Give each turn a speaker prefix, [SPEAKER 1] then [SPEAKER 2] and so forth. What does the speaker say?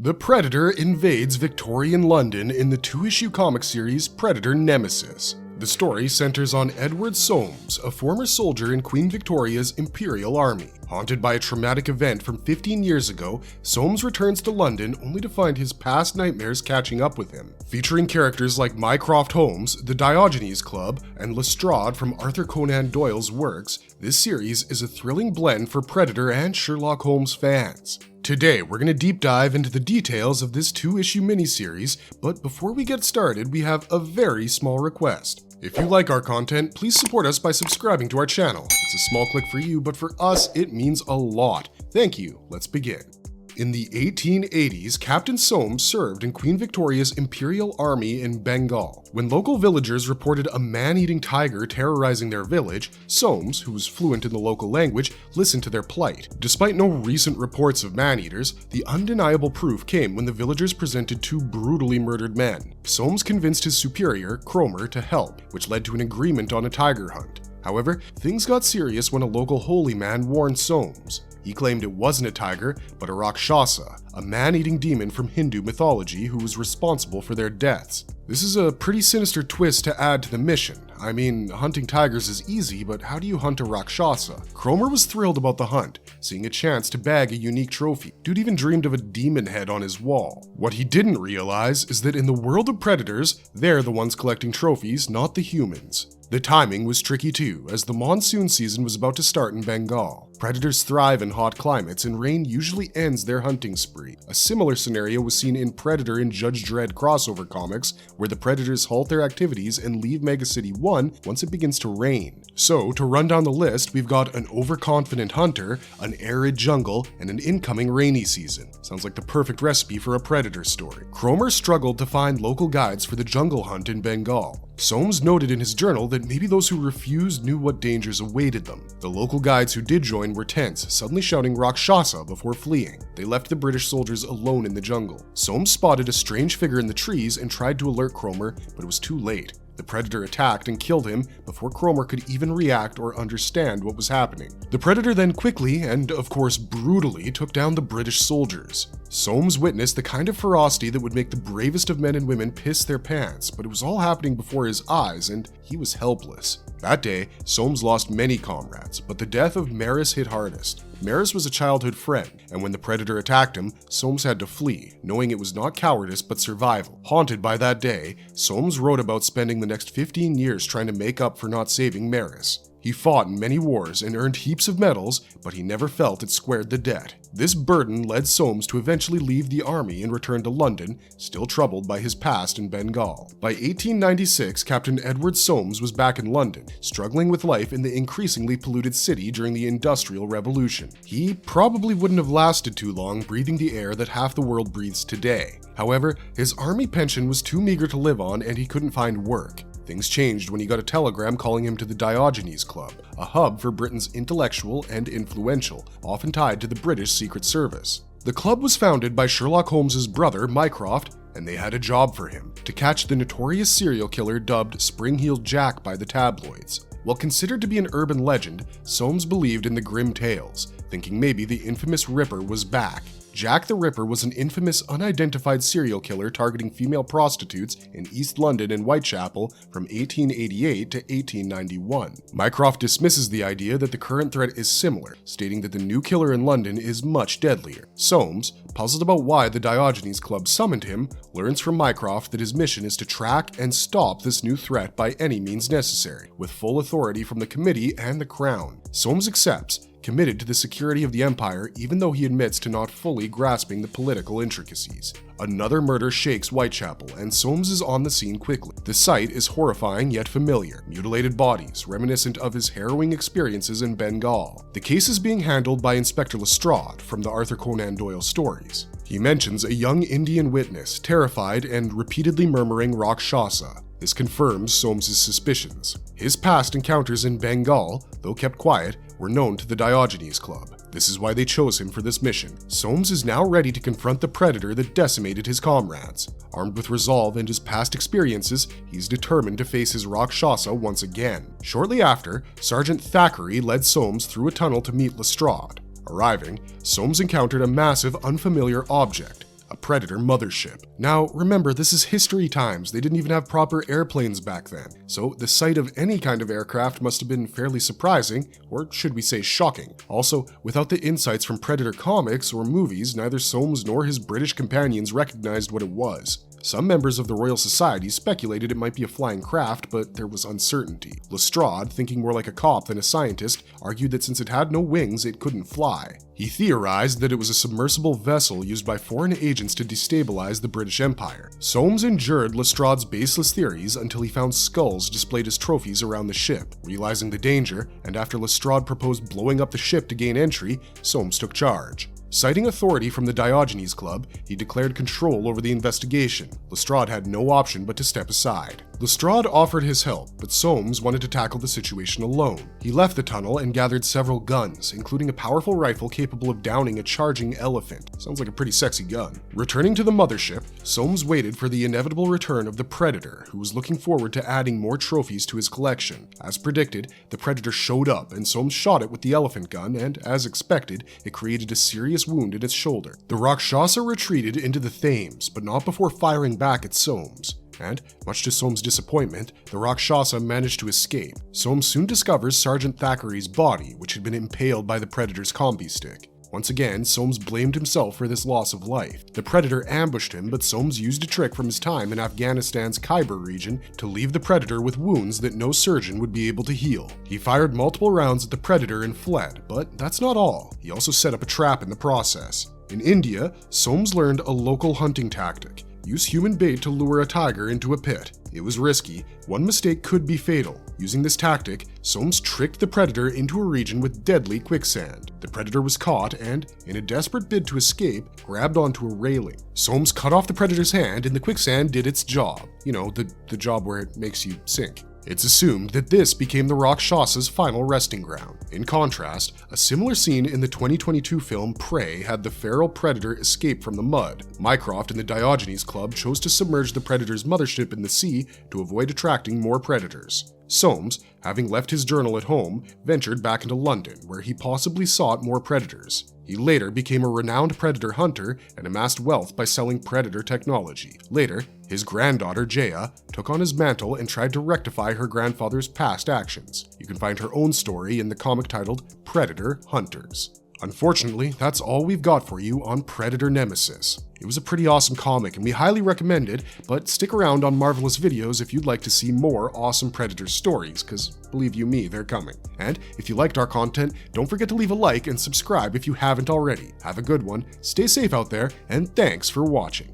[SPEAKER 1] The Predator invades Victorian London in the two-issue comic series Predator Nemesis. The story centers on Edward Soames, a former soldier in Queen Victoria's Imperial Army. Haunted by a traumatic event from 15 years ago, Soames returns to London only to find his past nightmares catching up with him. Featuring characters like Mycroft Holmes, the Diogenes Club, and Lestrade from Arthur Conan Doyle's works, this series is a thrilling blend for Predator and Sherlock Holmes fans. Today, we're going to deep dive into the details of this two-issue miniseries, but before we get started, we have a very small request. If you like our content, please support us by subscribing to our channel. It's a small click for you, but for us, it means a lot. Thank you. Let's begin. In the 1880s, Captain Soames served in Queen Victoria's Imperial Army in Bengal. When local villagers reported a man-eating tiger terrorizing their village, Soames, who was fluent in the local language, listened to their plight. Despite no recent reports of man-eaters, the undeniable proof came when the villagers presented two brutally murdered men. Soames convinced his superior, Cromer, to help, which led to an agreement on a tiger hunt. However, things got serious when a local holy man warned Soames. He claimed it wasn't a tiger, but a Rakshasa, a man-eating demon from Hindu mythology who was responsible for their deaths. This is a pretty sinister twist to add to the mission. I mean, hunting tigers is easy, but how do you hunt a Rakshasa? Cromer was thrilled about the hunt, seeing a chance to bag a unique trophy. Dude even dreamed of a demon head on his wall. What he didn't realize is that in the world of predators, they're the ones collecting trophies, not the humans. The timing was tricky too, as the monsoon season was about to start in Bengal. Predators thrive in hot climates, and rain usually ends their hunting spree. A similar scenario was seen in Predator and Judge Dredd crossover comics, where the predators halt their activities and leave Mega City 1 once it begins to rain. So, to run down the list, we've got an overconfident hunter, an arid jungle, and an incoming rainy season. Sounds like the perfect recipe for a Predator story. Cromer struggled to find local guides for the jungle hunt in Bengal. Soames noted in his journal that maybe those who refused knew what dangers awaited them. The local guides who did join were tense, suddenly shouting Rakshasa before fleeing. They left the British soldiers alone in the jungle. Soames spotted a strange figure in the trees and tried to alert Cromer, but it was too late. The Predator attacked and killed him before Cromer could even react or understand what was happening. The Predator then quickly, and of course brutally, took down the British soldiers. Soames witnessed the kind of ferocity that would make the bravest of men and women piss their pants, but it was all happening before his eyes, and he was helpless. That day, Soames lost many comrades, but the death of Maris hit hardest. Maris was a childhood friend, and when the Predator attacked him, Soames had to flee, knowing it was not cowardice but survival. Haunted by that day, Soames wrote about spending the next 15 years trying to make up for not saving Maris. He fought in many wars and earned heaps of medals, but he never felt it squared the debt. This burden led Soames to eventually leave the army and return to London, still troubled by his past in Bengal. By 1896, Captain Edward Soames was back in London, struggling with life in the increasingly polluted city during the Industrial Revolution. He probably wouldn't have lasted too long breathing the air that half the world breathes today. However, his army pension was too meager to live on and he couldn't find work. Things changed when he got a telegram calling him to the Diogenes Club, a hub for Britain's intellectual and influential, often tied to the British Secret Service. The club was founded by Sherlock Holmes' brother, Mycroft, and they had a job for him: to catch the notorious serial killer dubbed Spring-Heeled Jack by the tabloids. While considered to be an urban legend, Soames believed in the grim tales, thinking maybe the infamous Ripper was back. Jack the Ripper was an infamous unidentified serial killer targeting female prostitutes in East London and Whitechapel from 1888 to 1891. Mycroft dismisses the idea that the current threat is similar, stating that the new killer in London is much deadlier. Soames, puzzled about why the Diogenes Club summoned him, learns from Mycroft that his mission is to track and stop this new threat by any means necessary, with full authority from the committee and the Crown. Soames accepts, committed to the security of the Empire even though he admits to not fully grasping the political intricacies. Another murder shakes Whitechapel, and Soames is on the scene quickly. The sight is horrifying yet familiar: mutilated bodies, reminiscent of his harrowing experiences in Bengal. The case is being handled by Inspector Lestrade from the Arthur Conan Doyle stories. He mentions a young Indian witness, terrified and repeatedly murmuring Rakshasa. This confirms Soames' suspicions. His past encounters in Bengal, though kept quiet, were known to the Diogenes Club. This is why they chose him for this mission. Soames is now ready to confront the Predator that decimated his comrades. Armed with resolve and his past experiences, he's determined to face his Rakshasa once again. Shortly after, Sergeant Thackeray led Soames through a tunnel to meet Lestrade. Arriving, Soames encountered a massive, unfamiliar object, a Predator mothership. Now, remember, this is history times. They didn't even have proper airplanes back then, so the sight of any kind of aircraft must have been fairly surprising, or should we say shocking. Also, without the insights from Predator comics or movies, neither Soames nor his British companions recognized what it was. Some members of the Royal Society speculated it might be a flying craft, but there was uncertainty. Lestrade, thinking more like a cop than a scientist, argued that since it had no wings, it couldn't fly. He theorized that it was a submersible vessel used by foreign agents to destabilize the British Empire. Soames endured Lestrade's baseless theories until he found skulls displayed as trophies around the ship. Realizing the danger, and after Lestrade proposed blowing up the ship to gain entry, Soames took charge. Citing authority from the Diogenes Club, he declared control over the investigation. Lestrade had no option but to step aside. Lestrade offered his help, but Soames wanted to tackle the situation alone. He left the tunnel and gathered several guns, including a powerful rifle capable of downing a charging elephant. Sounds like a pretty sexy gun. Returning to the mothership, Soames waited for the inevitable return of the Predator, who was looking forward to adding more trophies to his collection. As predicted, the Predator showed up and Soames shot it with the elephant gun, and as expected, it created a serious wound in its shoulder. The Rakshasa retreated into the Thames, but not before firing back at Soames. And, much to Soames' disappointment, the Rakshasa managed to escape. Soames soon discovers Sergeant Thackeray's body, which had been impaled by the Predator's combi stick. Once again, Soames blamed himself for this loss of life. The Predator ambushed him, but Soames used a trick from his time in Afghanistan's Khyber region to leave the Predator with wounds that no surgeon would be able to heal. He fired multiple rounds at the Predator and fled, but that's not all. He also set up a trap in the process. In India, Soames learned a local hunting tactic. Use human bait to lure a tiger into a pit. It was risky. One mistake could be fatal. Using this tactic, Soames tricked the Predator into a region with deadly quicksand. The Predator was caught and, in a desperate bid to escape, grabbed onto a railing. Soames cut off the Predator's hand and the quicksand did its job. You know, the job where it makes you sink. It's assumed that this became the Rakshasa's final resting ground. In contrast, a similar scene in the 2022 film Prey had the feral Predator escape from the mud. Mycroft and the Diogenes Club chose to submerge the Predator's mothership in the sea to avoid attracting more predators. Soames, having left his journal at home, ventured back into London, where he possibly sought more predators. He later became a renowned predator hunter and amassed wealth by selling predator technology. Later, his granddaughter Jaya took on his mantle and tried to rectify her grandfather's past actions. You can find her own story in the comic titled Predator Hunters. Unfortunately, that's all we've got for you on Predator Nemesis. It was a pretty awesome comic and we highly recommend it, but stick around on Marvelous Videos if you'd like to see more awesome Predator stories, because believe you me, they're coming. And if you liked our content, don't forget to leave a like and subscribe if you haven't already. Have a good one, stay safe out there, and thanks for watching.